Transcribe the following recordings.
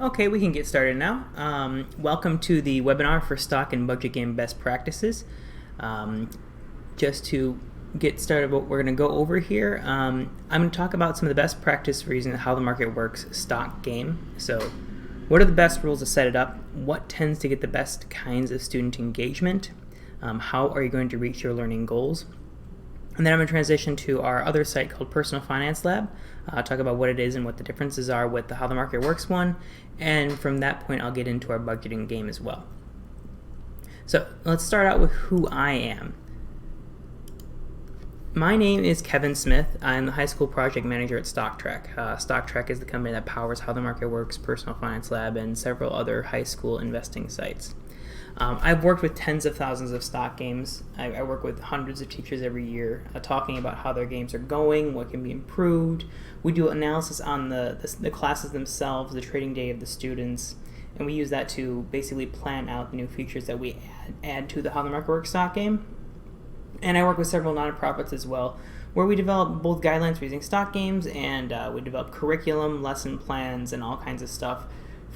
Okay, we can get started now. Welcome to the webinar for stock and budget game best practices. Just to get started, what we're going to go over here, I'm going to talk about some of the best practice for using the How the Market Works stock game. So what are the best rules to set it up? What tends to get the best kinds of student engagement? How are you going to reach your learning goals? And then I'm going to transition to our other site called FinanceLab, talk about what it is and what the differences are with the How the Market Works one, and from that point I'll get into our budgeting game as well. So let's start out with who I am. My name is Kevin Smith. I'm the high school project manager at Stock-Trak. Stock-Trak is the company that powers How the Market Works, FinanceLab, and several other high school investing sites. I've worked with tens of thousands of stock games. I work with hundreds of teachers every year talking about how their games are going, what can be improved. We do analysis on the classes themselves, the trading day of the students, and we use that to basically plan out the new features that we add to the How the Market Works stock game. And I work with several nonprofits as well, where we develop both guidelines for using stock games and we develop curriculum, lesson plans, and all kinds of stuff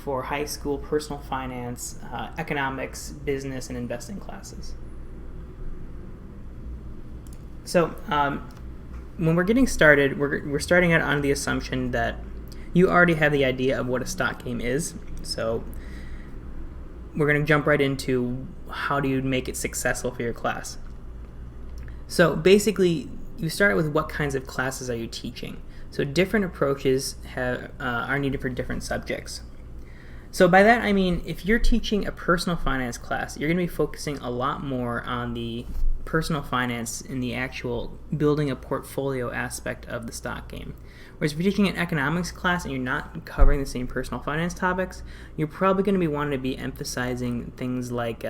for high school personal finance, economics, business, and investing classes. So when we're getting started, we're starting out on the assumption that you already have the idea of what a stock game is. So we're going to jump right into how do you make it successful for your class. So basically, you start with what kinds of classes are you teaching. So different approaches are needed for different subjects. So by that I mean, if you're teaching a personal finance class, you're going to be focusing a lot more on the personal finance in the actual building a portfolio aspect of the stock game. Whereas if you're teaching an economics class and you're not covering the same personal finance topics, you're probably going to be wanting to be emphasizing things like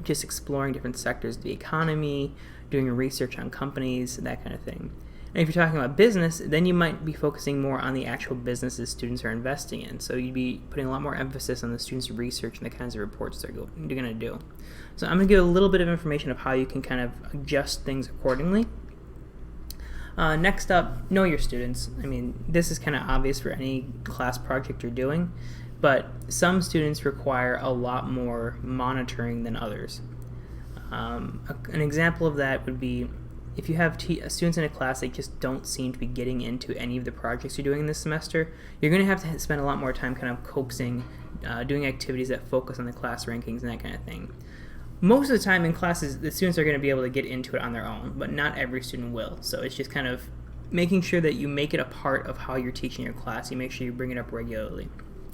just exploring different sectors of the economy, doing research on companies, that kind of thing. And if you're talking about business, then you might be focusing more on the actual businesses students are investing in. So you'd be putting a lot more emphasis on the students' research and the kinds of reports they're going to do. So I'm going to give a little bit of information of how you can kind of adjust things accordingly. Next up, know your students. I mean, this is kind of obvious for any class project you're doing, but some students require a lot more monitoring than others. An example of that would be if you have students in a class that just don't seem to be getting into any of the projects you're doing this semester, you're going to have to spend a lot more time kind of coaxing, doing activities that focus on the class rankings and that kind of thing. Most of the time in classes, the students are going to be able to get into it on their own, but not every student will. So it's just kind of making sure that you make it a part of how you're teaching your class. You make sure you bring it up regularly.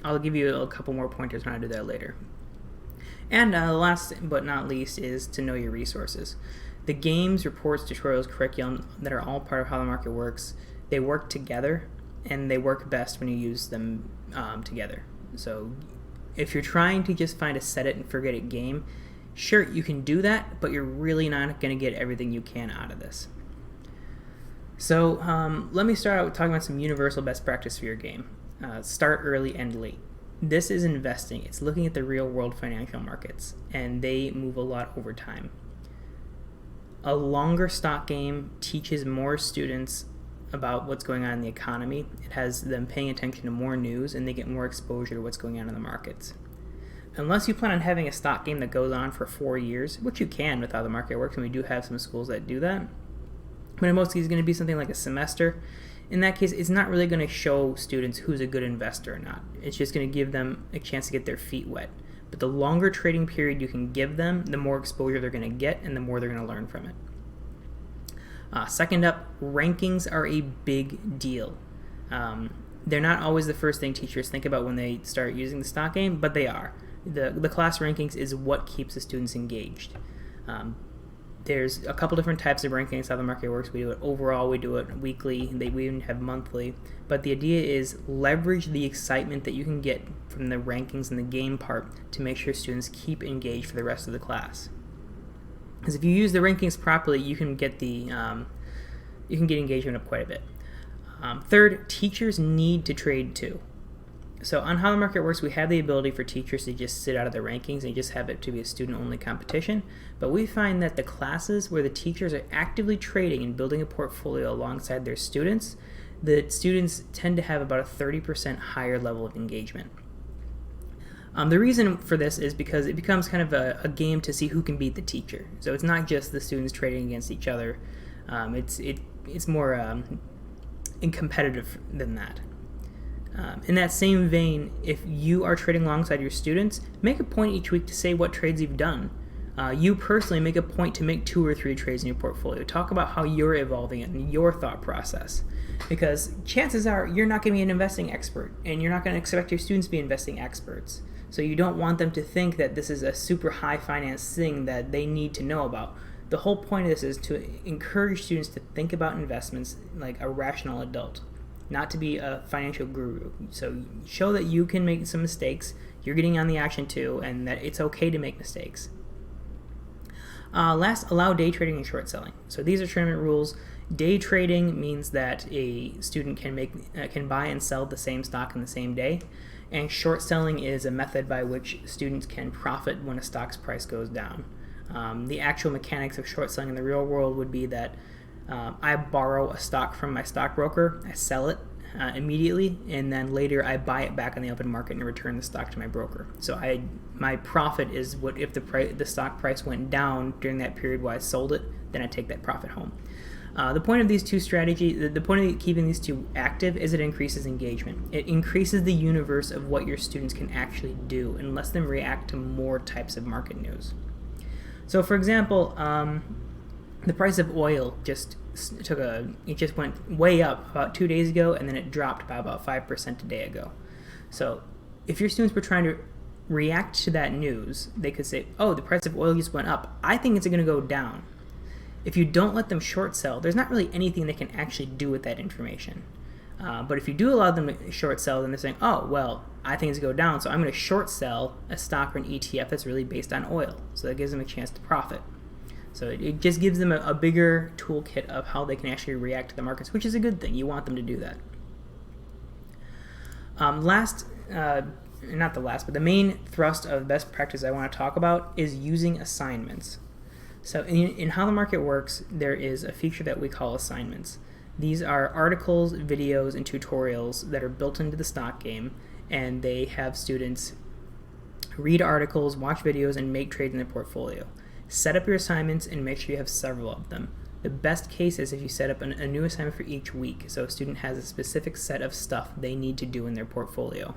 I'll give you a couple more pointers on how to do that later. And last but not least is to know your resources. The games, reports, tutorials, curriculum that are all part of How the Market Works, they work together, and they work best when you use them together. So if you're trying to just find a set it and forget it game, sure, you can do that, but you're really not going to get everything you can out of this. So let me start out with talking about some universal best practice for your game. Start early, end late. This is investing. It's looking at the real world financial markets, and they move a lot over time. A longer stock game teaches more students about what's going on in the economy. It has them paying attention to more news, and they get more exposure to what's going on in the markets. Unless you plan on having a stock game that goes on for 4 years, which you can with How the Market Works, and we do have some schools that do that, but in most cases it's going to be something like a semester. In that case, it's not really going to show students who's a good investor or not. It's just going to give them a chance to get their feet wet. But the longer trading period you can give them, the more exposure they're going to get and the more they're going to learn from it. Second up, rankings are a big deal. They're not always the first thing teachers think about when they start using the stock game, but they are. The class rankings is what keeps the students engaged. There's a couple different types of rankings, How the Market Works. We do it overall, we do it weekly, we even have monthly. But the idea is leverage the excitement that you can get from the rankings and the game part to make sure students keep engaged for the rest of the class. Because if you use the rankings properly, you can get engagement up quite a bit. Third, teachers need to trade too. So on How the Market Works, we have the ability for teachers to just sit out of the rankings and just have it to be a student-only competition. But we find that the classes where the teachers are actively trading and building a portfolio alongside their students, the students tend to have about a 30% higher level of engagement. The reason for this is because it becomes kind of a game to see who can beat the teacher. So it's not just the students trading against each other. It's more competitive than that. In that same vein, if you are trading alongside your students, make a point each week to say what trades you've done. You personally make a point to make 2 or 3 trades in your portfolio. Talk about how you're evolving it and your thought process. Because chances are you're not going to be an investing expert, and you're not going to expect your students to be investing experts. So you don't want them to think that this is a super high finance thing that they need to know about. The whole point of this is to encourage students to think about investments like a rational adult, not to be a financial guru. So show that you can make some mistakes, you're getting on the action too, and that it's okay to make mistakes. Last, allow day trading and short selling. So these are tournament rules. Day trading means that a student can buy and sell the same stock in the same day, and short selling is a method by which students can profit when a stock's price goes down. The actual mechanics of short selling in the real world would be that I borrow a stock from my stockbroker, I sell it immediately, and then later I buy it back on the open market and return the stock to my broker. So my profit is what if the stock price went down during that period while I sold it, then I take that profit home. The point of these two strategies, the point of keeping these two active is it increases engagement. It increases the universe of what your students can actually do and lets them react to more types of market news. So for example, the price of oil just went way up about 2 days ago, and then it dropped by about 5% a day ago. So if your students were trying to react to that news, they could say, oh, the price of oil just went up. I think it's going to go down. If you don't let them short sell, there's not really anything they can actually do with that information. But if you do allow them to short sell, then they're saying, oh, well, I think it's going to go down, so I'm going to short sell a stock or an ETF that's really based on oil. So that gives them a chance to profit. So it just gives them a bigger toolkit of how they can actually react to the markets, which is a good thing. You want them to do that. The main thrust of best practice I want to talk about is using assignments. So in How the Market Works, there is a feature that we call assignments. These are articles, videos, and tutorials that are built into the stock game, and they have students read articles, watch videos, and make trades in their portfolio. Set up your assignments and make sure you have several of them. The best case is if you set up a new assignment for each week, so a student has a specific set of stuff they need to do in their portfolio.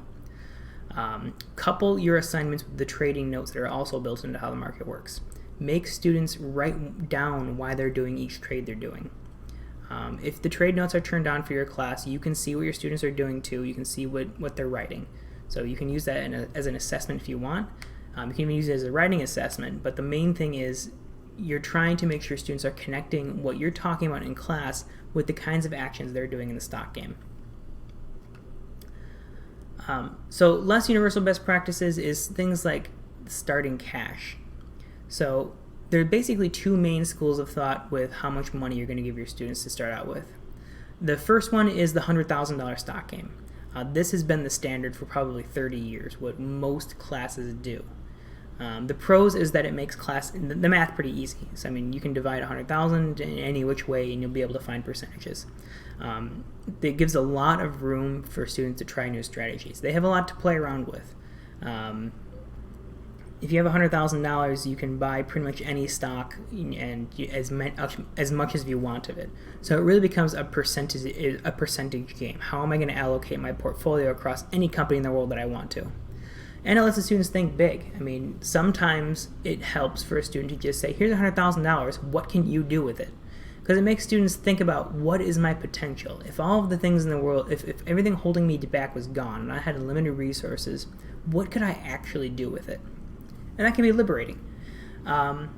Couple your assignments with the trading notes that are also built into How the Market Works. Make students write down why they're doing each trade they're doing. If the trade notes are turned on for your class, you can see what your students are doing too. You can see what they're writing. So you can use that as an assessment if you want. You can even use it as a writing assessment, but the main thing is you're trying to make sure students are connecting what you're talking about in class with the kinds of actions they're doing in the stock game. So less universal best practices is things like starting cash. So there are basically 2 main schools of thought with how much money you're going to give your students to start out with. The first one is the $100,000 stock game. This has been the standard for probably 30 years, what most classes do. The pros is that it makes the math pretty easy. So I mean, you can divide 100,000 in any which way and you'll be able to find percentages. It gives a lot of room for students to try new strategies. They have a lot to play around with. If you have $100,000, you can buy pretty much any stock and as much as you want of it. So it really becomes a percentage game. How am I going to allocate my portfolio across any company in the world that I want to? And it lets the students think big. I mean, sometimes it helps for a student to just say, here's $100,000, what can you do with it? Because it makes students think about, what is my potential? If all of the things in the world, if everything holding me back was gone and I had limited resources, what could I actually do with it? And that can be liberating. But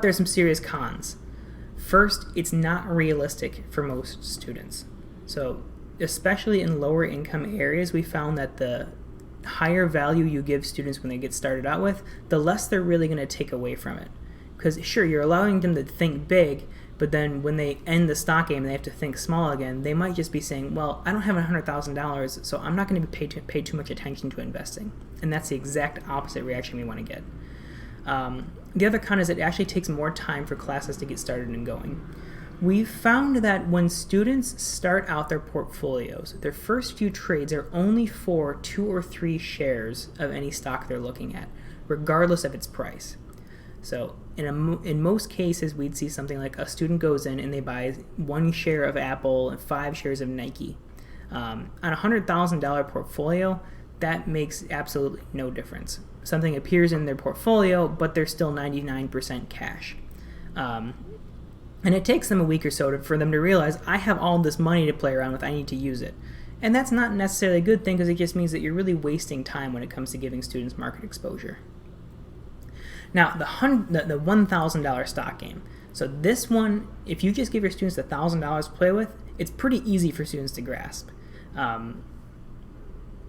there's some serious cons. First, it's not realistic for most students. So especially in lower income areas, we found that the higher value you give students when they get started out with, the less they're really going to take away from it. Because sure, you're allowing them to think big, but then when they end the stock game and they have to think small again, they might just be saying, well, I don't have $100,000, so I'm not going to pay too much attention to investing. And that's the exact opposite reaction we want to get. The other con is it actually takes more time for classes to get started and going. We've found that when students start out their portfolios, their first few trades are only for 2 or 3 shares of any stock they're looking at, regardless of its price. So in most cases, we'd see something like a student goes in and they buy 1 share of Apple and 5 shares of Nike. On a $100,000 portfolio, that makes absolutely no difference. Something appears in their portfolio, but they're still 99% cash. And it takes them a week or so for them to realize, I have all this money to play around with, I need to use it. And that's not necessarily a good thing, because it just means that you're really wasting time when it comes to giving students market exposure. Now, the $1,000 stock game. So this one, if you just give your students $1,000 to play with, it's pretty easy for students to grasp.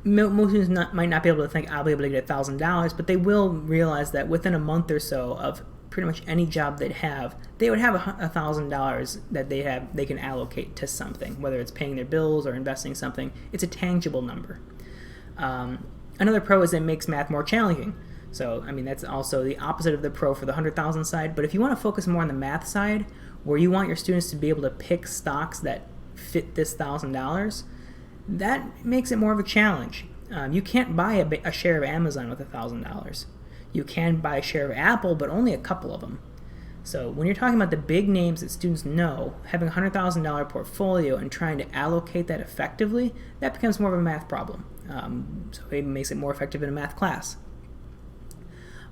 Most students might not be able to think, I'll be able to get $1,000, but they will realize that within a month or so of pretty much any job they'd have, they would have $1,000 that they can allocate to something, whether it's paying their bills or investing something. It's a tangible number. Another pro is it makes math more challenging. So, I mean, that's also the opposite of the pro for the 100,000 side. But if you want to focus more on the math side, where you want your students to be able to pick stocks that fit this $1,000, that makes it more of a challenge. You can't buy a share of Amazon with $1,000. You can buy a share of Apple, but only a couple of them. So when you're talking about the big names that students know, having a $100,000 portfolio and trying to allocate that effectively, that becomes more of a math problem. So it makes it more effective in a math class.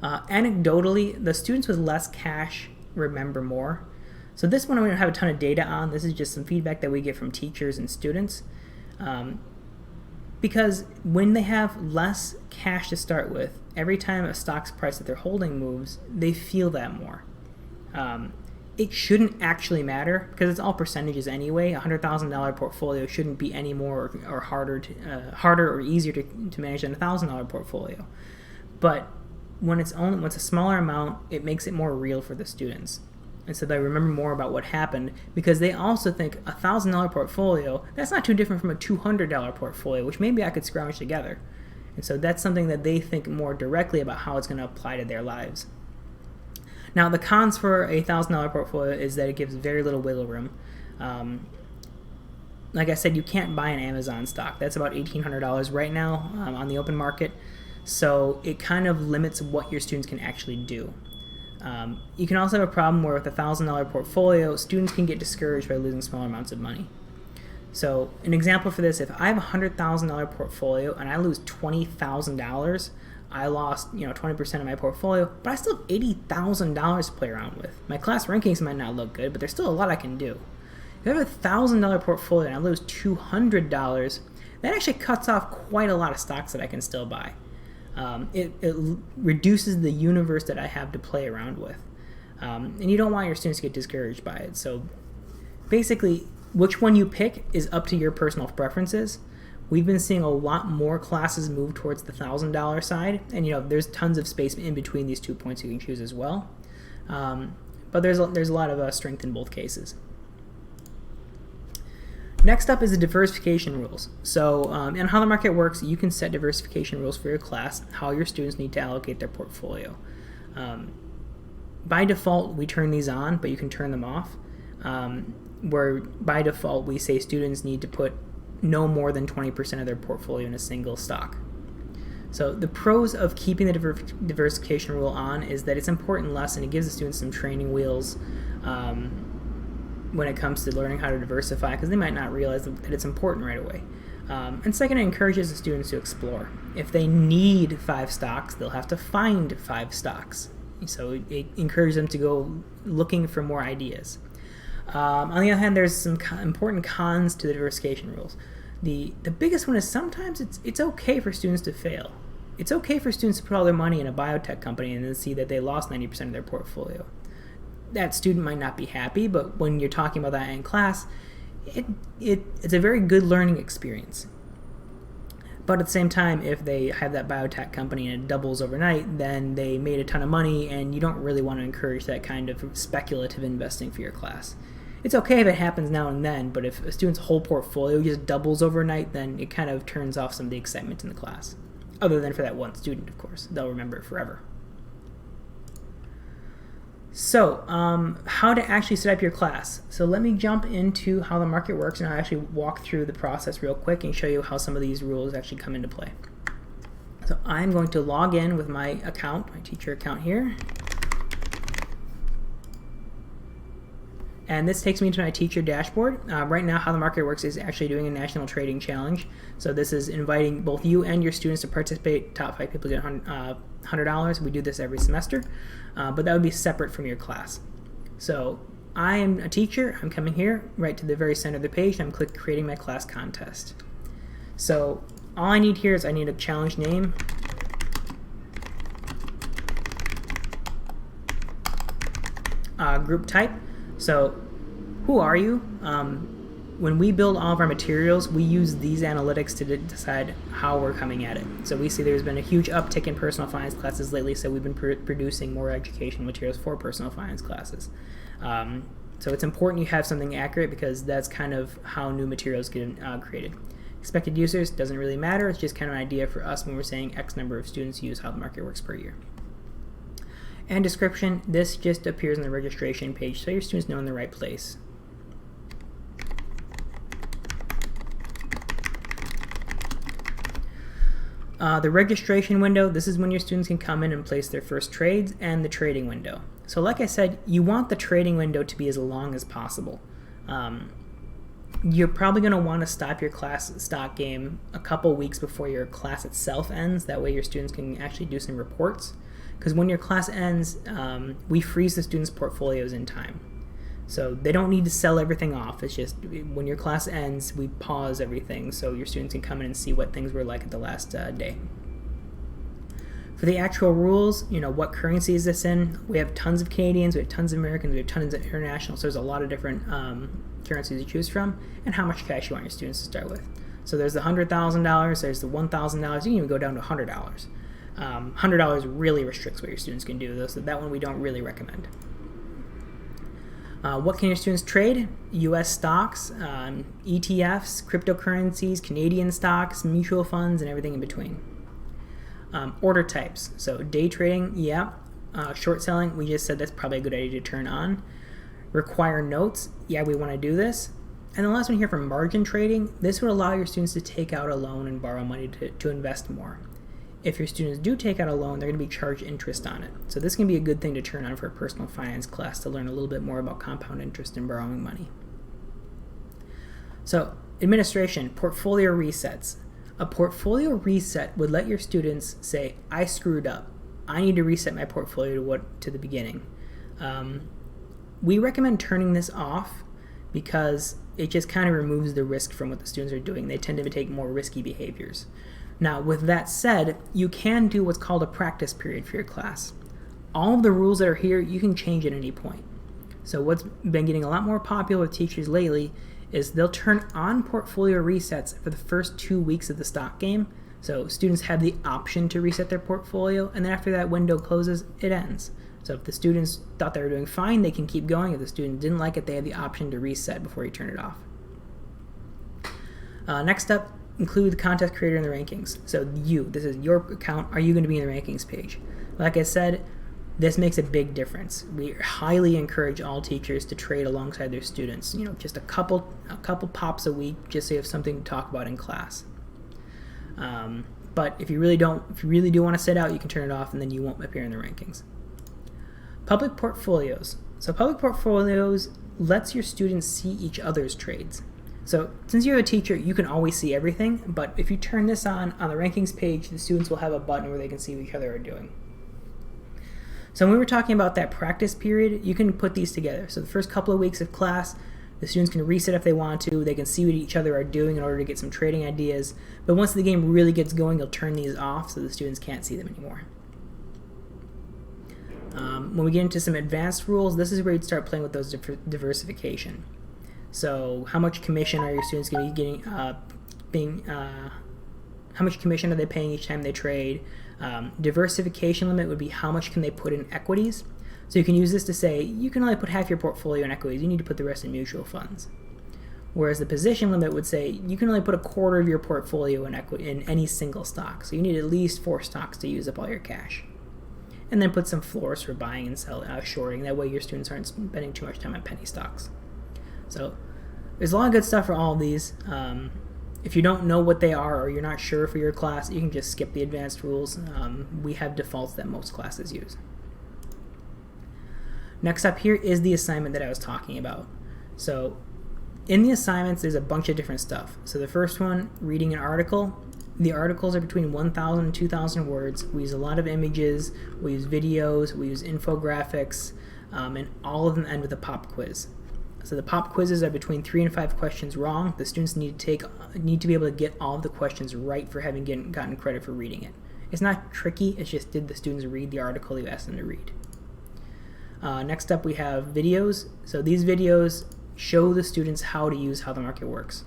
Anecdotally, the students with less cash remember more. So this one I don't have a ton of data on. This is just some feedback that we get from teachers and students. Because when they have less cash to start with, every time a stock's price that they're holding moves, they feel that more. It shouldn't actually matter, because it's all percentages anyway. A $100,000 portfolio shouldn't be any more or harder or easier to manage than a $1,000 portfolio. But when it's a smaller amount, it makes it more real for the students. And so they remember more about what happened, because they also think a $1,000 portfolio, that's not too different from a $200 portfolio, which maybe I could scrounge together. And so that's something that they think more directly about how it's going to apply to their lives. Now, the cons for a $1,000 portfolio is that it gives very little wiggle room. Like I said, you can't buy an Amazon stock. That's about $1,800 right now on the open market. So it kind of limits what your students can actually do. You can also have a problem where with a $1,000 portfolio, students can get discouraged by losing small amounts of money. So an example for this, if I have a $100,000 portfolio and I lose $20,000, I lost 20% of my portfolio, but I still have $80,000 to play around with. My class rankings might not look good, but there's still a lot I can do. If I have a $1,000 portfolio and I lose $200, that actually cuts off quite a lot of stocks that I can still buy. It reduces the universe that I have to play around with. And you don't want your students to get discouraged by it. So basically, which one you pick is up to your personal preferences. We've been seeing a lot more classes move towards the $1,000 side, and there's tons of space in between these 2 points you can choose as well. But there's a lot of strength in both cases. Next up is the diversification rules. So in How the Market Works, you can set diversification rules for your class, how your students need to allocate their portfolio. By default, we turn these on, but you can turn them off, where by default we say students need to put no more than 20% of their portfolio in a single stock. So the pros of keeping the diversification rule on is that it's an important lesson. It gives the students some training wheels when it comes to learning how to diversify, because they might not realize that it's important right away. And second, it encourages the students to explore. If they need 5 stocks, they'll have to find 5 stocks. So it encourages them to go looking for more ideas. On the other hand, there's some important cons to the diversification rules. The biggest one is sometimes it's okay for students to fail. It's okay for students to put all their money in a biotech company and then see that they lost 90% of their portfolio. That student might not be happy, but when you're talking about that in class, it's a very good learning experience. But at the same time, if they have that biotech company and it doubles overnight, then they made a ton of money, and you don't really want to encourage that kind of speculative investing for your class. It's okay if it happens now and then, but if a student's whole portfolio just doubles overnight, then it kind of turns off some of the excitement in the class. Other than for that one student, of course. They'll remember it forever. So how to actually set up your class. So let me jump into how the market works, and I'll actually walk through the process real quick and show you how some of these rules actually come into play. So I'm going to log in with my account, my teacher account here. And this takes me to my teacher dashboard. Right now, How the Market Works is actually doing a national trading challenge. So this is inviting both you and your students to participate. Top 5 people get $100. We do this every semester, but that would be separate from your class. So I am a teacher. I'm coming here right to the very center of the page. I'm clicking creating my class contest. So all I need here is I need a challenge name. Group type. So who are you? When we build all of our materials, we use these analytics to decide how we're coming at it. So we see there's been a huge uptick in personal finance classes lately, so we've been producing more educational materials for personal finance classes. So it's important you have something accurate, because that's kind of how new materials get created. Expected users doesn't really matter. It's just kind of an idea for us when we're saying X number of students use How the Market Works per year. And description, this just appears on the registration page so your students know in the right place. The registration window, this is when your students can come in and place their first trades, and the trading window. So like I said, you want the trading window to be as long as possible. You're probably going to want to stop your class stock game a couple weeks before your class itself ends. That way your students can actually do some reports. Because when your class ends, we freeze the students' portfolios in time. So they don't need to sell everything off. It's just when your class ends, we pause everything so your students can come in and see what things were like at the last day. For the actual rules, what currency is this in? We have tons of Canadians, we have tons of Americans, we have tons of international, so there's a lot of different currencies to choose from, and how much cash you want your students to start with. So there's the $100,000, there's the $1,000, you can even go down to $100. $100 really restricts what your students can do, so that one we don't really recommend. What can your students trade? U.S. stocks, ETFs, cryptocurrencies, Canadian stocks, mutual funds, and everything in between. Order types, so day trading, yeah. Short selling, we just said that's probably a good idea to turn on. Require notes, yeah, we want to do this. And the last one here for margin trading, this would allow your students to take out a loan and borrow money to invest more. If your students do take out a loan, they're going to be charged interest on it. So this can be a good thing to turn on for a personal finance class to learn a little bit more about compound interest and borrowing money. So administration, portfolio resets. A portfolio reset would let your students say, I screwed up. I need to reset my portfolio to the beginning. We recommend turning this off because it just kind of removes the risk from what the students are doing. They tend to take more risky behaviors. Now, with that said, you can do what's called a practice period for your class. All of the rules that are here, you can change at any point. So what's been getting a lot more popular with teachers lately is they'll turn on portfolio resets for the first 2 weeks of the stock game. So students have the option to reset their portfolio, and then after that window closes, it ends. So if the students thought they were doing fine, they can keep going. If the student didn't like it, they have the option to reset before you turn it off. Next up, include the contest creator in the rankings. So this is your account. Are you going to be in the rankings page? Like I said, this makes a big difference. We highly encourage all teachers to trade alongside their students. Just a couple pops a week, just so you have something to talk about in class. But if you really do want to sit out, you can turn it off, and then you won't appear in the rankings. Public portfolios. So public portfolios lets your students see each other's trades. So since you're a teacher, you can always see everything, but if you turn this on the rankings page, the students will have a button where they can see what each other are doing. So when we were talking about that practice period, you can put these together. So the first couple of weeks of class, the students can reset if they want to. They can see what each other are doing in order to get some trading ideas. But once the game really gets going, you'll turn these off so the students can't see them anymore. When we get into some advanced rules, this is where you'd start playing with those diversification. So how much commission are your students going to be getting? How much commission are they paying each time they trade? Diversification limit would be how much can they put in equities. So you can use this to say you can only put half your portfolio in equities. You need to put the rest in mutual funds. Whereas the position limit would say you can only put a quarter of your portfolio in any single stock. So you need at least 4 stocks to use up all your cash. and then put some floors for buying and selling, shorting. That way your students aren't spending too much time on penny stocks. So there's a lot of good stuff for all of these. If you don't know what they are or you're not sure for your class, you can just skip the advanced rules. We have defaults that most classes use. Next up here is the assignment that I was talking about. So in the assignments, there's a bunch of different stuff. So the first one, reading an article. The articles are between 1,000 and 2,000 words. We use a lot of images, we use videos, we use infographics, and all of them end with a pop quiz. So the pop quizzes are between 3 and 5 questions wrong. The students need to be able to get all of the questions right for having gotten credit for reading it. It's not tricky, it's just did the students read the article you asked them to read. Next up we have videos. So these videos show the students how to use How the Market Works.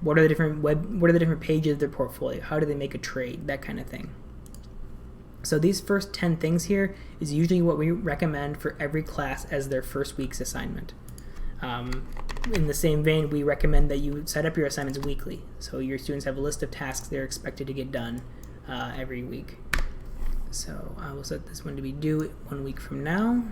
What are the different pages of their portfolio? How do they make a trade? That kind of thing. So these first 10 things here is usually what we recommend for every class as their first week's assignment. In the same vein, we recommend that you set up your assignments weekly. So your students have a list of tasks they're expected to get done every week. So I will set this one to be due 1 week from now.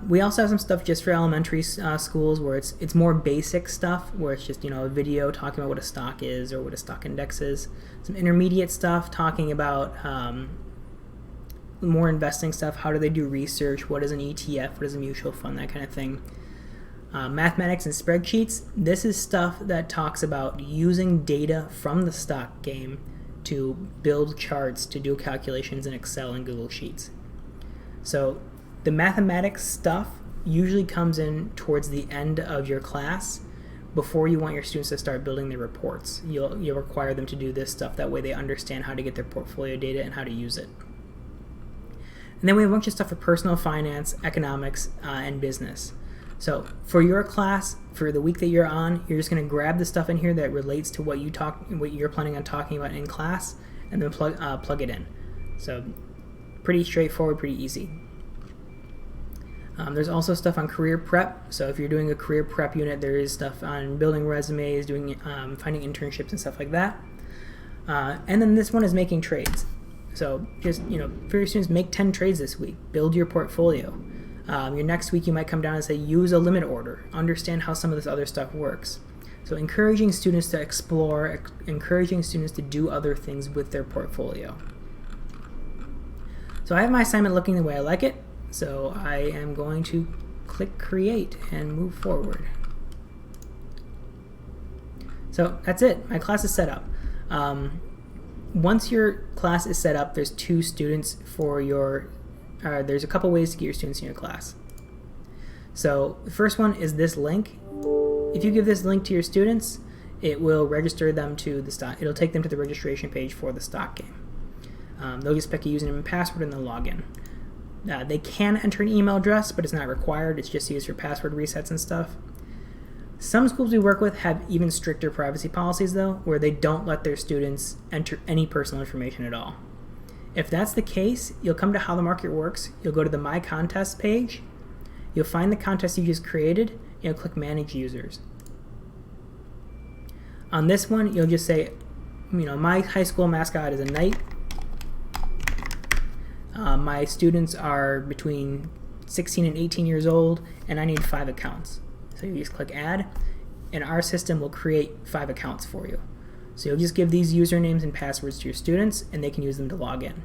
We also have some stuff just for elementary schools where it's more basic stuff, where it's just a video talking about what a stock is or what a stock index is. Some intermediate stuff talking about more investing stuff. How do they do research? What is an ETF? What is a mutual fund? That kind of thing. Mathematics and spreadsheets. This is stuff that talks about using data from the stock game to build charts, to do calculations in Excel and Google Sheets. So the mathematics stuff usually comes in towards the end of your class before you want your students to start building their reports. You'll require them to do this stuff. That way they understand how to get their portfolio data and how to use it. And then we have a bunch of stuff for personal finance, economics, and business. So for your class, for the week that you're on, you're just going to grab the stuff in here that relates to what you're planning on talking about in class, and then plug it in. So pretty straightforward, pretty easy. There's also stuff on career prep. So if you're doing a career prep unit, there is stuff on building resumes, finding internships and stuff like that. And then this one is making trades. So just for your students, make 10 trades this week. Build your portfolio. Your next week you might come down and say use a limit order. Understand how some of this other stuff works. So encouraging students to explore, encouraging students to do other things with their portfolio. So I have my assignment looking the way I like it. So I am going to click create and move forward. So that's it. My class is set up. Once your class is set up, there's 2 students for your, there's a couple ways to get your students in your class. So the first one is this link. If you give this link to your students, it will register them to the stock. It'll take them to the registration page for the stock game. They'll just pick a username and password and they'll log in. They can enter an email address, but it's not required. It's just used for password resets and stuff. Some schools we work with have even stricter privacy policies, though, where they don't let their students enter any personal information at all. If that's the case, you'll come to How the Market Works, you'll go to the My Contest page, you'll find the contest you just created, and you'll click Manage Users. On this one, you'll just say, my high school mascot is a knight. My students are between 16 and 18 years old, and I need 5 accounts. So you just click Add, and our system will create 5 accounts for you. So you'll just give these usernames and passwords to your students, and they can use them to log in.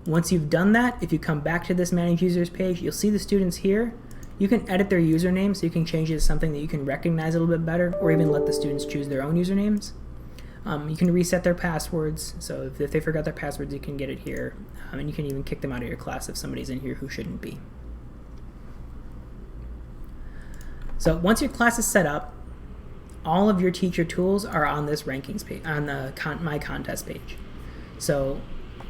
Once you've done that, if you come back to this Manage Users page, you'll see the students here. You can edit their username, so you can change it to something that you can recognize a little bit better, or even let the students choose their own usernames. You can reset their passwords, so if they forgot their passwords, you can get it here. And you can even kick them out of your class if somebody's in here who shouldn't be. So once your class is set up, all of your teacher tools are on this rankings page, on the My Contest page. So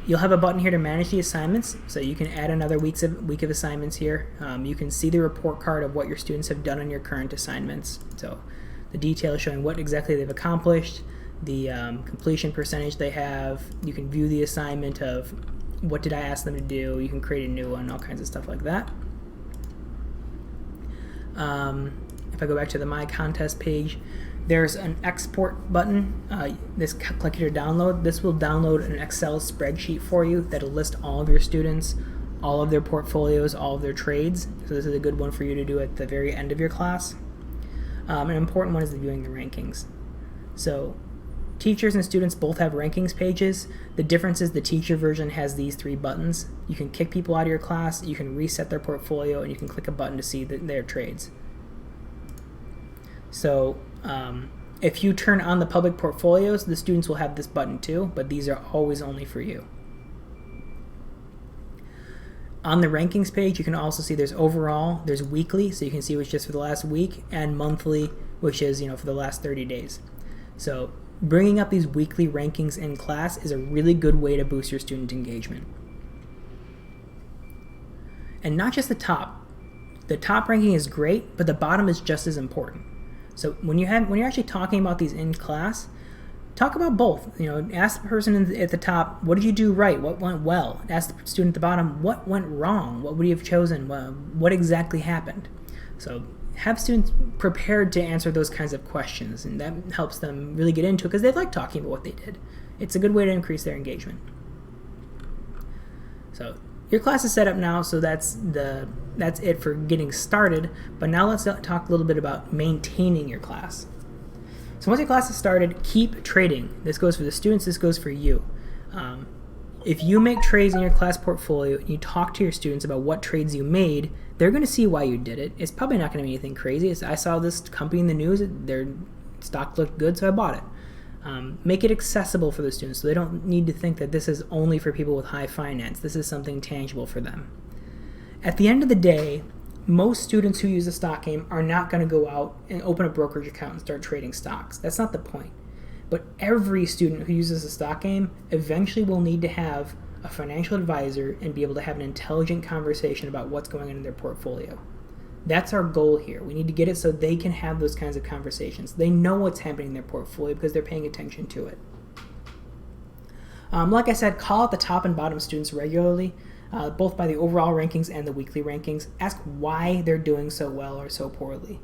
you'll have a button here to manage the assignments, so you can add another week of assignments here. You can see the report card of what your students have done on your current assignments. So the details showing what exactly they've accomplished, the completion percentage they have. You can view the assignment of what did I ask them to do. You can create a new one, all kinds of stuff like that. If I go back to the My Contest page, There's an export button. Click here to download. This will download an Excel spreadsheet for you that'll list all of your students, all of their portfolios, all of their trades. So this is a good one for you to do at the very end of your class. An important one is viewing the rankings. So teachers and students both have rankings pages. The difference is the teacher version has these 3 buttons. You can kick people out of your class, you can reset their portfolio, and you can click a button to see their trades. So if you turn on the public portfolios, the students will have this button too, but these are always only for you. On the rankings page, you can also see there's overall, there's weekly, so you can see which is just for the last week, and monthly, which is for the last 30 days. So bringing up these weekly rankings in class is a really good way to boost your student engagement. And not just the top. The top ranking is great, but the bottom is just as important. So when you're actually talking about these in class, talk about both. Ask the person at the top, what did you do right? What went well? Ask the student at the bottom, what went wrong? What would you have chosen? What exactly happened? So have students prepared to answer those kinds of questions, and that helps them really get into it because they like talking about what they did. It's a good way to increase their engagement. So your class is set up now, so that's it for getting started. But now let's talk a little bit about maintaining your class. So once your class is started, keep trading. This goes for the students, this goes for you. If you make trades in your class portfolio and you talk to your students about what trades you made, they're going to see why you did it. It's probably not going to be anything crazy. I saw this company in the news, their stock looked good, so I bought it. Make it accessible for the students so they don't need to think that this is only for people with high finance. This is something tangible for them. At the end of the day, most students who use the stock game are not going to go out and open a brokerage account and start trading stocks. That's not the point. But every student who uses the stock game eventually will need to have a financial advisor and be able to have an intelligent conversation about what's going on in their portfolio. That's our goal here. We need to get it so they can have those kinds of conversations. They know what's happening in their portfolio because they're paying attention to it. Like I said, call out the top and bottom students regularly, both by the overall rankings and the weekly rankings. Ask why they're doing so well or so poorly.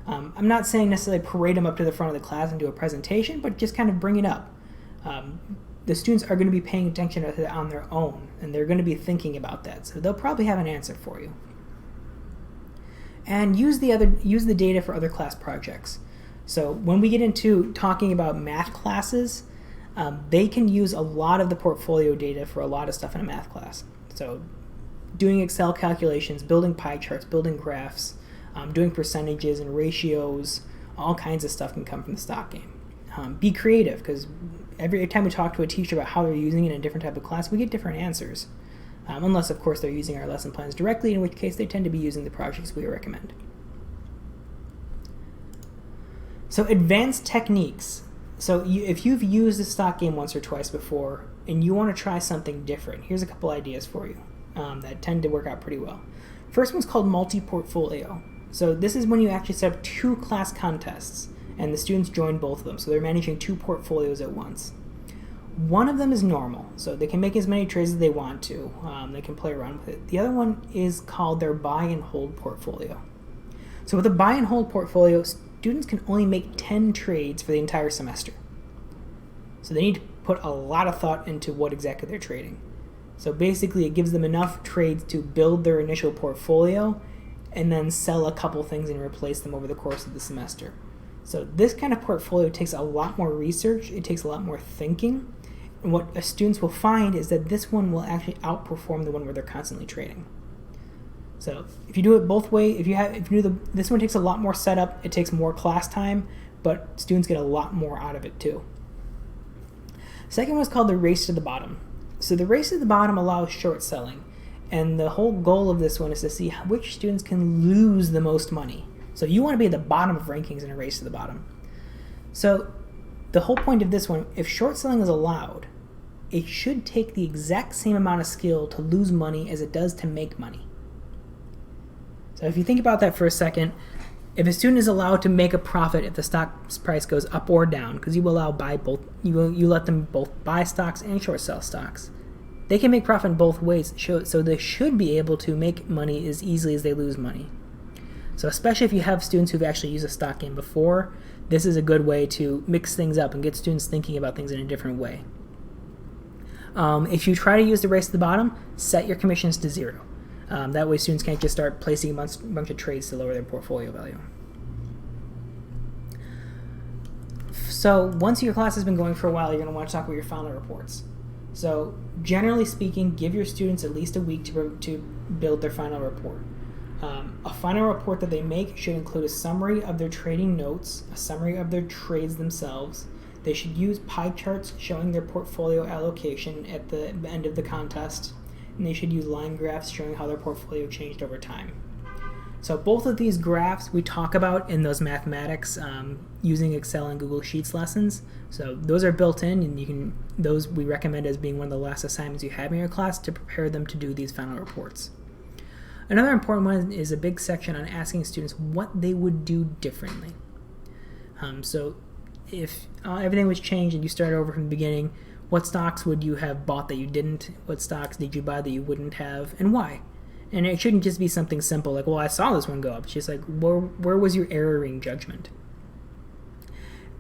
I'm not saying necessarily parade them up to the front of the class and do a presentation, but just kind of bring it up. The students are going to be paying attention to it on their own, and they're going to be thinking about that, so they'll probably have an answer for you. And use the data for other class projects. So when we get into talking about math classes, they can use a lot of the portfolio data for a lot of stuff in a math class. So doing Excel calculations, building pie charts, building graphs, doing percentages and ratios, all kinds of stuff can come from the stock game. Be creative, because every time we talk to a teacher about how they're using it in a different type of class, we get different answers. Unless, of course, they're using our lesson plans directly, in which case they tend to be using the projects we recommend. So advanced techniques. So if you've used the stock game once or twice before and you want to try something different, here's a couple ideas for you that tend to work out pretty well. First one's called multi-portfolio. So this is when you actually set up 2 class contests and the students join both of them. So they're managing 2 portfolios at once. One of them is normal, so they can make as many trades as they want to. They can play around with it. The other one is called their buy and hold portfolio. So with a buy and hold portfolio, students can only make 10 trades for the entire semester. So they need to put a lot of thought into what exactly they're trading. So basically it gives them enough trades to build their initial portfolio and then sell a couple things and replace them over the course of the semester. So this kind of portfolio takes a lot more research, it takes a lot more thinking, and what students will find is that this one will actually outperform the one where they're constantly trading. So if you do it both ways, this one takes a lot more setup, it takes more class time, but students get a lot more out of it too. Second one is called the race to the bottom. So the race to the bottom allows short selling, and the whole goal of this one is to see which students can lose the most money. So you want to be at the bottom of rankings in a race to the bottom. So the whole point of this one, if short selling is allowed, it should take the exact same amount of skill to lose money as it does to make money. So if you think about that for a second, if a student is allowed to make a profit if the stock price goes up or down, because you let them both buy stocks and short sell stocks, they can make profit in both ways, so they should be able to make money as easily as they lose money. So especially if you have students who've actually used a stock game before, this is a good way to mix things up and get students thinking about things in a different way. If you try to use the race to the bottom, set your commissions to 0. That way students can't just start placing a bunch of trades to lower their portfolio value. So once your class has been going for a while, you're going to want to talk about your final reports. So generally speaking, give your students at least a week to build their final report. A final report that they make should include a summary of their trading notes, a summary of their trades themselves. They should use pie charts showing their portfolio allocation at the end of the contest, and they should use line graphs showing how their portfolio changed over time. So both of these graphs we talk about in those mathematics using Excel and Google Sheets lessons. So those are built in, and those we recommend as being one of the last assignments you have in your class to prepare them to do these final reports. Another important one is a big section on asking students what they would do differently. So if everything was changed and you started over from the beginning, what stocks would you have bought that you didn't? What stocks did you buy that you wouldn't have, and why? And it shouldn't just be something simple like, well, I saw this one go up. It's just like, where was your erroring judgment?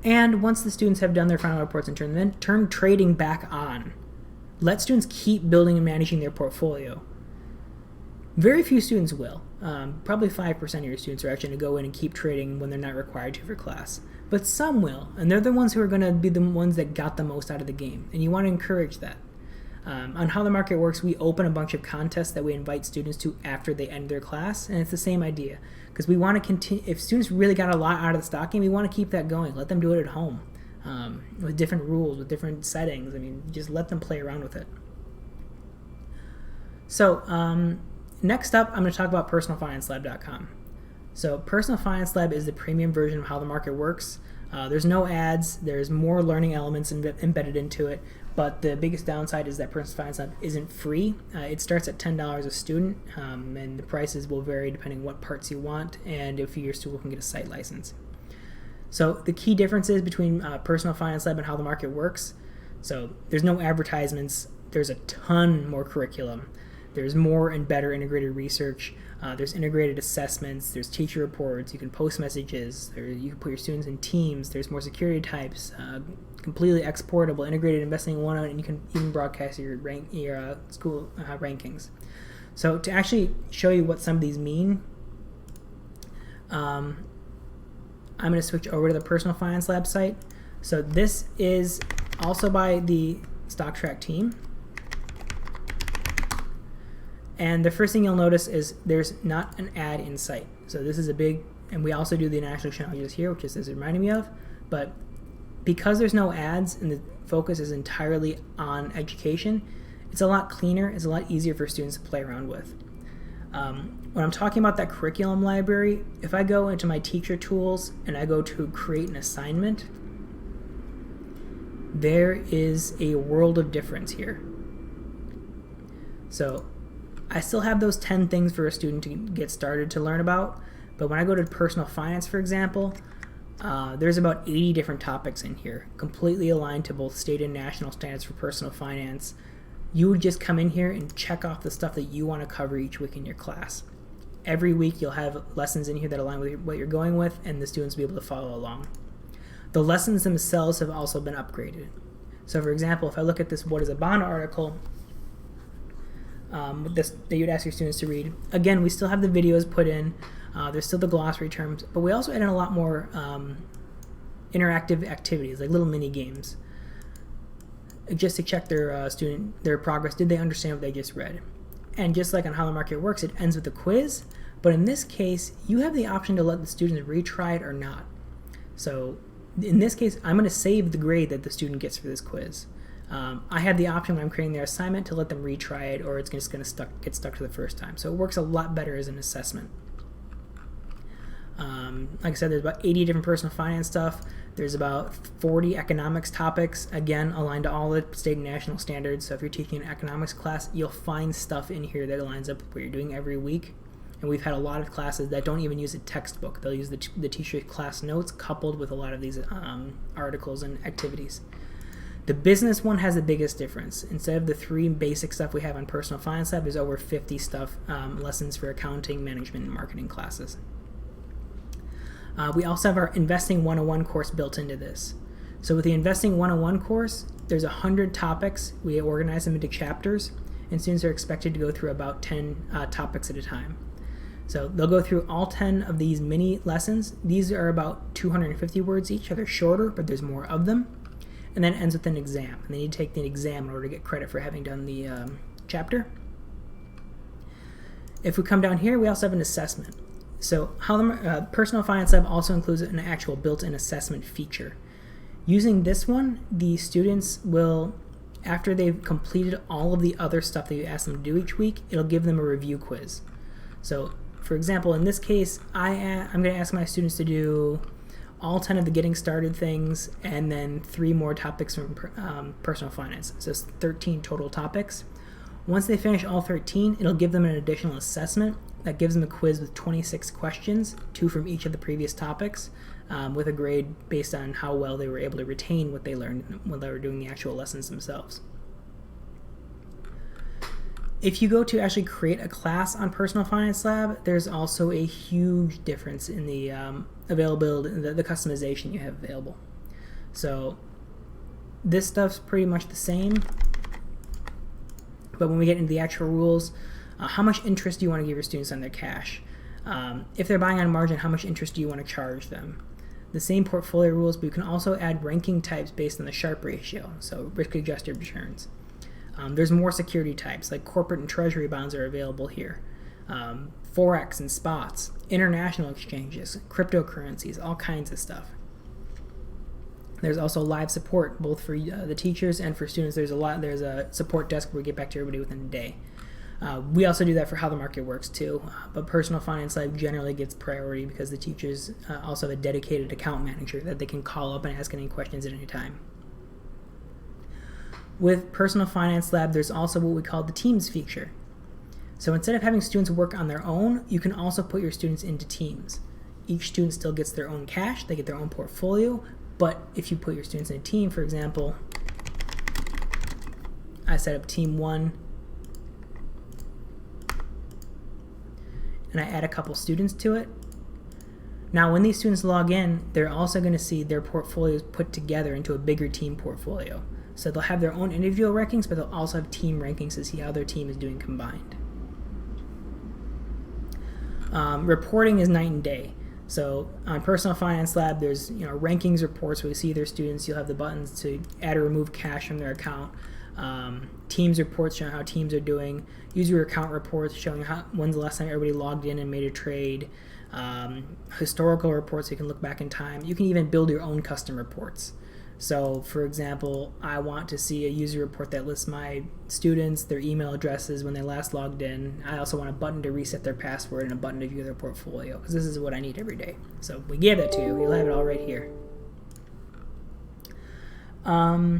And once the students have done their final reports and turn trading back on. Let students keep building and managing their portfolio. Very few students will. Probably 5% of your students are actually going to go in and keep trading when they're not required to for class. But some will, and they're the ones who are going to be the ones that got the most out of the game, and you want to encourage that. On How the Market Works, we open a bunch of contests that we invite students to after they end their class, and it's the same idea. Because we want to continue, if students really got a lot out of the stock game, we want to keep that going. Let them do it at home with different rules, with different settings. I mean, just let them play around with it. So next up, I'm going to talk about PersonalFinanceLab.com. So Personal Finance Lab is the premium version of How the Market Works. There's no ads. There's more learning elements embedded into it. But the biggest downside is that Personal Finance Lab isn't free. It starts at $10 a student, and the prices will vary depending on what parts you want and if your student can get a site license. So the key differences between Personal Finance Lab and How the Market Works. So there's no advertisements. There's a ton more curriculum. There's more and better integrated research. There's integrated assessments. There's teacher reports. You can post messages. You can put your students in teams. There's more security types. Completely exportable, integrated investing 101, and you can even broadcast your school rankings. So to actually show you what some of these mean, I'm going to switch over to the Personal Finance Lab site. So this is also by the Stock-Trak team. And the first thing you'll notice is there's not an ad in sight. So this is a big, and we also do the national challenges here, which is reminding me of, but because there's no ads and the focus is entirely on education, it's a lot cleaner, it's a lot easier for students to play around with. When I'm talking about that curriculum library, if I go into my teacher tools and I go to create an assignment, there is a world of difference here. So I still have those 10 things for a student to get started to learn about, but when I go to personal finance, for example, there's about 80 different topics in here, completely aligned to both state and national standards for personal finance. You would just come in here and check off the stuff that you want to cover each week in your class. Every week you'll have lessons in here that align with what you're going with, and the students will be able to follow along. The lessons themselves have also been upgraded. So for example, if I look at this What is a Bond article, that you'd ask your students to read, again, we still have the videos put in. There's still the glossary terms, but we also add in a lot more interactive activities, like little mini games, just to check their progress. Did they understand what they just read? And just like on How the Market Works, it ends with a quiz, but in this case, you have the option to let the students retry it or not. So in this case, I'm going to save the grade that the student gets for this quiz. I have the option when I'm creating their assignment to let them retry it, or it's just going to get stuck to the first time. So it works a lot better as an assessment. Like I said, there's about 80 different personal finance stuff. There's about 40 economics topics, again, aligned to all the state and national standards. So if you're teaching an economics class, you'll find stuff in here that lines up with what you're doing every week. And we've had a lot of classes that don't even use a textbook. They'll use the teacher class notes coupled with a lot of these articles and activities. The business one has the biggest difference. Instead of the 3 basic stuff we have on Personal Finance Lab, there's over 50 lessons for accounting, management, and marketing classes. We also have our Investing 101 course built into this. So with the Investing 101 course, there's 100 topics. We organize them into chapters, and students are expected to go through about 10 topics at a time. So they'll go through all 10 of these mini lessons. These are about 250 words each, so they're shorter, but there's more of them. And then it ends with an exam. And they need to take the exam in order to get credit for having done the chapter. If we come down here, we also have an assessment. So Personal Finance Lab also includes an actual built-in assessment feature. Using this one, the students will, after they've completed all of the other stuff that you ask them to do each week, it'll give them a review quiz. So, for example, in this case, I'm going to ask my students to do all 10 of the getting started things and then 3 more topics from personal finance. So it's 13 total topics. Once they finish all 13, it'll give them an additional assessment that gives them a quiz with 26 questions, 2 from each of the previous topics, with a grade based on how well they were able to retain what they learned when they were doing the actual lessons themselves. If you go to actually create a class on Personal Finance Lab, there's also a huge difference in the availability, the customization you have available. So this stuff's pretty much the same, but when we get into the actual rules, how much interest do you want to give your students on their cash? If they're buying on margin, how much interest do you want to charge them? The same portfolio rules, but you can also add ranking types based on the Sharpe ratio, so risk-adjusted returns. There's more security types, like corporate and treasury bonds are available here. Forex and spots, international exchanges, cryptocurrencies, all kinds of stuff. There's also live support, both for the teachers and for students. There's a support desk where we get back to everybody within a day. We also do that for How the Market Works too, but Personal Finance Lab generally gets priority because the teachers also have a dedicated account manager that they can call up and ask any questions at any time. With Personal Finance Lab, there's also what we call the teams feature. So instead of having students work on their own, you can also put your students into teams. Each student still gets their own cash, they get their own portfolio, but if you put your students in a team, for example, I set up team 1, and I add a couple students to it. Now when these students log in, they're also going to see their portfolios put together into a bigger team portfolio. So they'll have their own individual rankings, but they'll also have team rankings to see how their team is doing combined. Reporting is night and day. So on Personal Finance Lab, there's rankings reports where we see their students. You'll have the buttons to add or remove cash from their account. Teams reports showing how teams are doing. User account reports showing when's the last time everybody logged in and made a trade. Historical reports, so you can look back in time. You can even build your own custom reports. So, for example, I want to see a user report that lists my students, their email addresses, when they last logged in. I also want a button to reset their password and a button to view their portfolio, because this is what I need every day. So we gave that to you. You'll have it all right here. But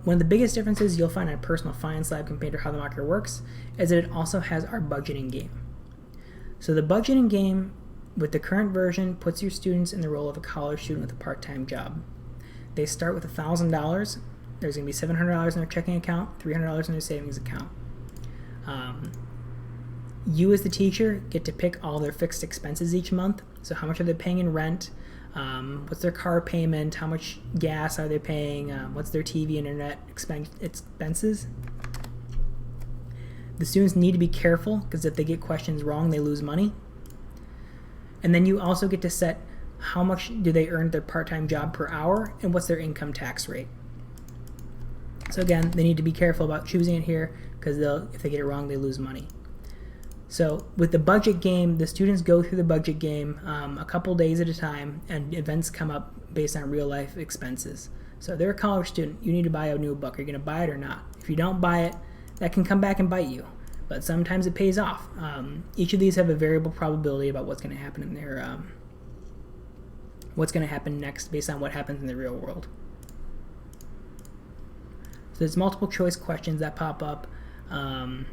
one of the biggest differences you'll find on Personal Finance Lab compared to How the Market Works is that it also has our budgeting game. So the budgeting game with the current version puts your students in the role of a college student with a part-time job. They start with $1,000. There's going to be $700 in their checking account, $300 in their savings account. You as the teacher get to pick all their fixed expenses each month. So how much are they paying in rent? What's their car payment? How much gas are they paying? What's their TV, internet expenses? The students need to be careful because if they get questions wrong, they lose money. And then you also get to set how much do they earn their part-time job per hour and what's their income tax rate. So again, they need to be careful about choosing it here because if they get it wrong, they lose money. So with the budget game, the students go through the budget game a couple days at a time, and events come up based on real life expenses. So they're a college student, you need to buy a new book. Are you going to buy it or not? If you don't buy it, that can come back and bite you. But sometimes it pays off. Each of these have a variable probability about what's going to happen in their what's going to happen next based on what happens in the real world. So there's multiple choice questions that pop up. I'm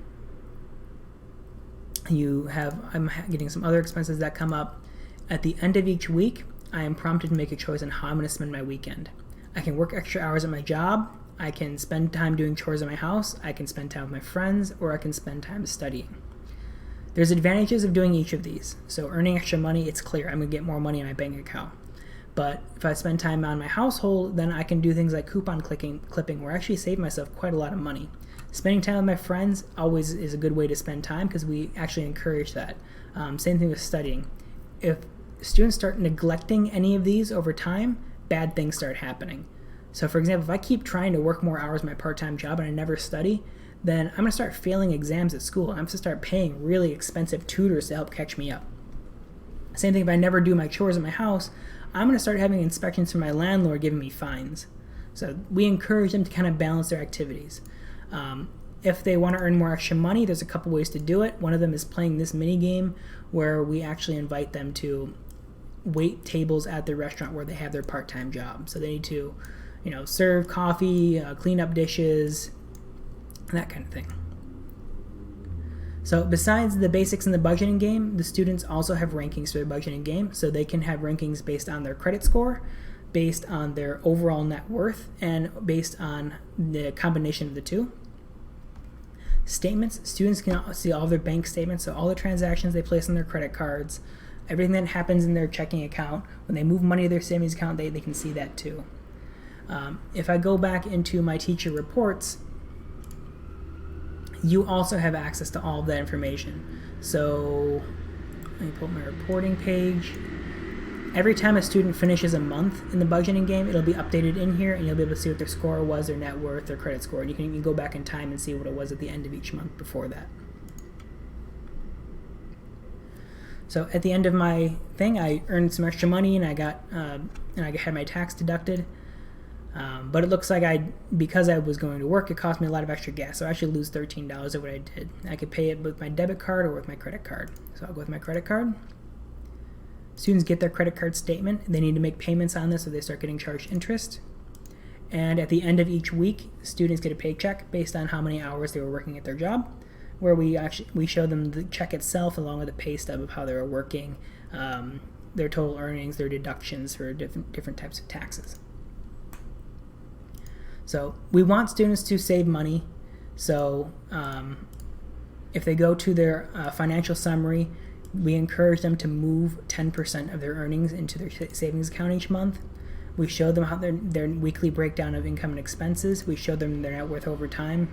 getting some other expenses that come up. At the end of each week, I am prompted to make a choice on how I'm going to spend my weekend. I can work extra hours at my job. I can spend time doing chores at my house, I can spend time with my friends, or I can spend time studying. There's advantages of doing each of these. So earning extra money, it's clear. I'm going to get more money in my bank account. But if I spend time on my household, then I can do things like coupon clipping, where I actually save myself quite a lot of money. Spending time with my friends always is a good way to spend time because we actually encourage that. Same thing with studying. If students start neglecting any of these over time, bad things start happening. So for example, if I keep trying to work more hours in my part-time job and I never study, then I'm going to start failing exams at school. I'm going to start paying really expensive tutors to help catch me up. Same thing if I never do my chores at my house, I'm going to start having inspections from my landlord giving me fines. So we encourage them to kind of balance their activities. If they want to earn more extra money, there's a couple ways to do it. One of them is playing this mini game where we actually invite them to wait tables at the restaurant where they have their part-time job. So they need to, serve coffee, clean up dishes, that kind of thing. So besides the basics in the budgeting game, the students also have rankings for the budgeting game. So they can have rankings based on their credit score, based on their overall net worth, and based on the combination of the two. Statements, students can see all of their bank statements, so all the transactions they place on their credit cards, everything that happens in their checking account. When they move money to their savings account, they can see that too. If I go back into my teacher reports, you also have access to all of that information. So let me pull up my reporting page. Every time a student finishes a month in the budgeting game, it'll be updated in here, and you'll be able to see what their score was, their net worth, their credit score. And you can even go back in time and see what it was at the end of each month before that. So at the end of my thing, I earned some extra money, and I had my tax deducted. But it looks like because I was going to work, it cost me a lot of extra gas. So I actually lose $13 of what I did. I could pay it with my debit card or with my credit card. So I'll go with my credit card. Students get their credit card statement. They need to make payments on this, so they start getting charged interest. And at the end of each week, students get a paycheck based on how many hours they were working at their job, where we show them the check itself along with a pay stub of how they were working, their total earnings, their deductions for different types of taxes. So we want students to save money. So if they go to their financial summary, we encourage them to move 10% of their earnings into their savings account each month. We show them how their weekly breakdown of income and expenses. We show them their net worth over time.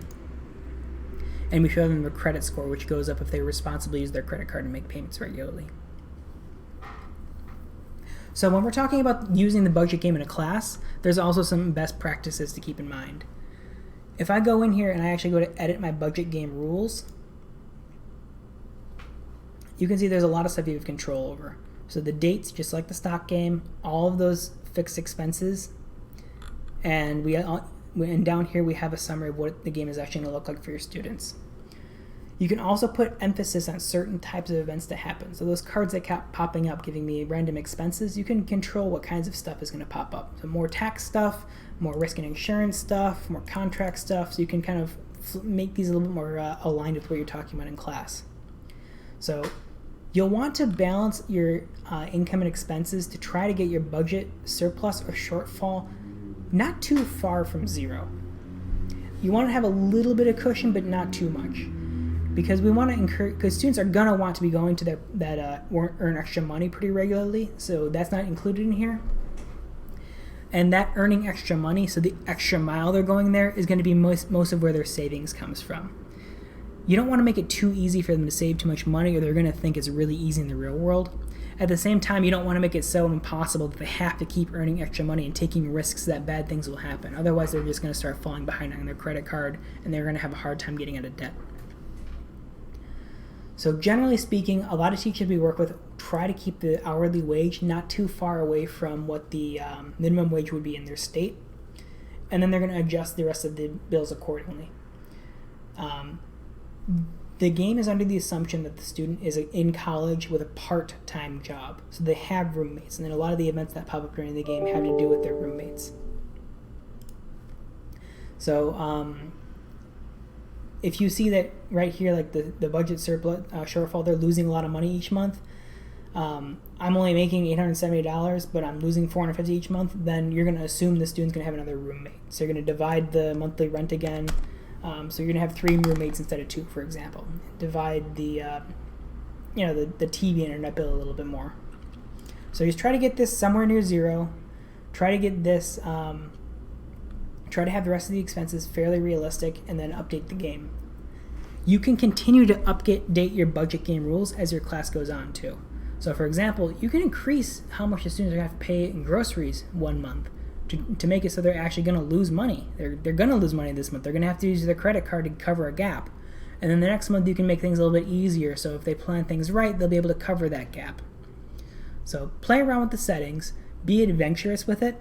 And we show them their credit score, which goes up if they responsibly use their credit card and make payments regularly. So when we're talking about using the budget game in a class, there's also some best practices to keep in mind. If I go in here and I actually go to edit my budget game rules, you can see there's a lot of stuff you have control over. So the dates, just like the stock game, all of those fixed expenses, and down here we have a summary of what the game is actually going to look like for your students. You can also put emphasis on certain types of events that happen. So those cards that kept popping up giving me random expenses, you can control what kinds of stuff is going to pop up. So more tax stuff, more risk and insurance stuff, more contract stuff, so you can kind of make these a little bit more aligned with what you're talking about in class. So you'll want to balance your income and expenses to try to get your budget surplus or shortfall not too far from zero. You want to have a little bit of cushion, but not too much. Because we want to encourage, because students are going to want to be going to earn extra money pretty regularly, so that's not included in here. And that earning extra money, so the extra mile they're going there, is going to be most of where their savings comes from. You don't want to make it too easy for them to save too much money, or they're going to think it's really easy in the real world. At the same time, you don't want to make it so impossible that they have to keep earning extra money and taking risks that bad things will happen. Otherwise, they're just going to start falling behind on their credit card, and they're going to have a hard time getting out of debt. So generally speaking, a lot of teachers we work with try to keep the hourly wage not too far away from what the minimum wage would be in their state, and then they're going to adjust the rest of the bills accordingly. The game is under the assumption that the student is in college with a part-time job, so they have roommates, and then a lot of the events that pop up during the game have to do with their roommates. So if you see that right here, like the budget surplus shortfall, they're losing a lot of money each month. I'm only making $870, but I'm losing $450 each month. Then you're going to assume the student's going to have another roommate. So you're going to divide the monthly rent again. So you're going to have 3 roommates instead of 2, for example. Divide the the TV internet bill a little bit more. So just try to get this somewhere near zero. Try to get this, try to have the rest of the expenses fairly realistic, and then update the game. You can continue to update your budget game rules as your class goes on too. So for example, you can increase how much the students are going to have to pay in groceries one month to make it so they're actually going to lose money. They're going to lose money this month. They're going to have to use their credit card to cover a gap. And then the next month you can make things a little bit easier, so if they plan things right, they'll be able to cover that gap. So play around with the settings, be adventurous with it,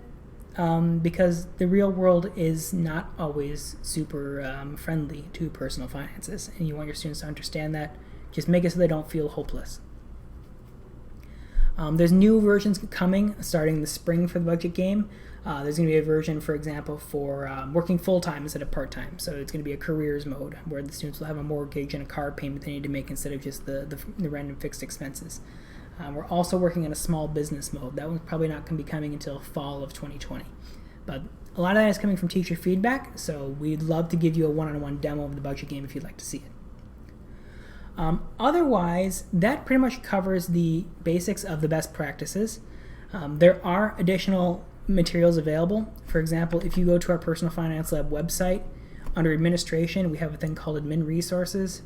because the real world is not always super friendly to personal finances, and you want your students to understand that. Just make it so they don't feel hopeless. There's new versions coming starting the spring for the budget game. There's going to be a version, for example, for working full-time instead of part-time. So it's going to be a careers mode where the students will have a mortgage and a car payment they need to make instead of just the random fixed expenses. We're also working on a small business mode. That one's probably not going to be coming until fall of 2020. But a lot of that is coming from teacher feedback, so we'd love to give you a one-on-one demo of the budget game if you'd like to see it. Otherwise, that pretty much covers the basics of the best practices. There are additional materials available. For example, if you go to our Personal Finance Lab website, under administration, we have a thing called admin resources.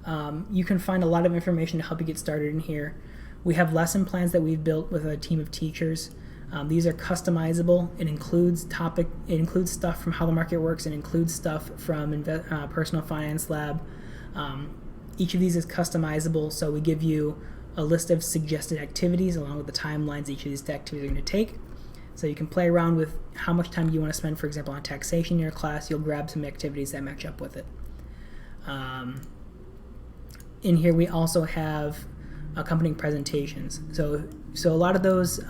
You can find a lot of information to help you get started in here. We have lesson plans that we've built with a team of teachers. These are customizable. It includes stuff from How the Market Works. It includes stuff from Personal Finance Lab. Each of these is customizable, so we give you a list of suggested activities along with the timelines each of these activities are going to take. So you can play around with how much time you want to spend, for example, on taxation in your class. You'll grab some activities that match up with it. In here we also have accompanying presentations. So a lot of those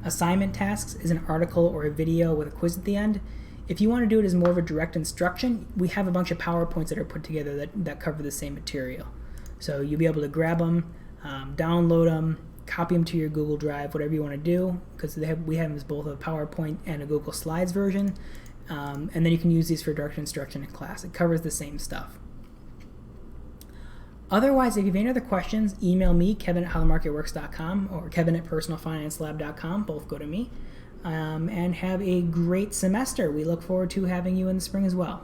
assignment tasks is an article or a video with a quiz at the end. If you want to do it as more of a direct instruction, we have a bunch of PowerPoints that are put together that cover the same material. So you'll be able to grab them, download them, copy them to your Google Drive, whatever you want to do, because we have them as both a PowerPoint and a Google Slides version, and then you can use these for direct instruction in class. It covers the same stuff. Otherwise, if you have any other questions, email me, Kevin@HowTheMarketWorks.com or Kevin@PersonalFinanceLab.com. Both go to me. And have a great semester. We look forward to having you in the spring as well.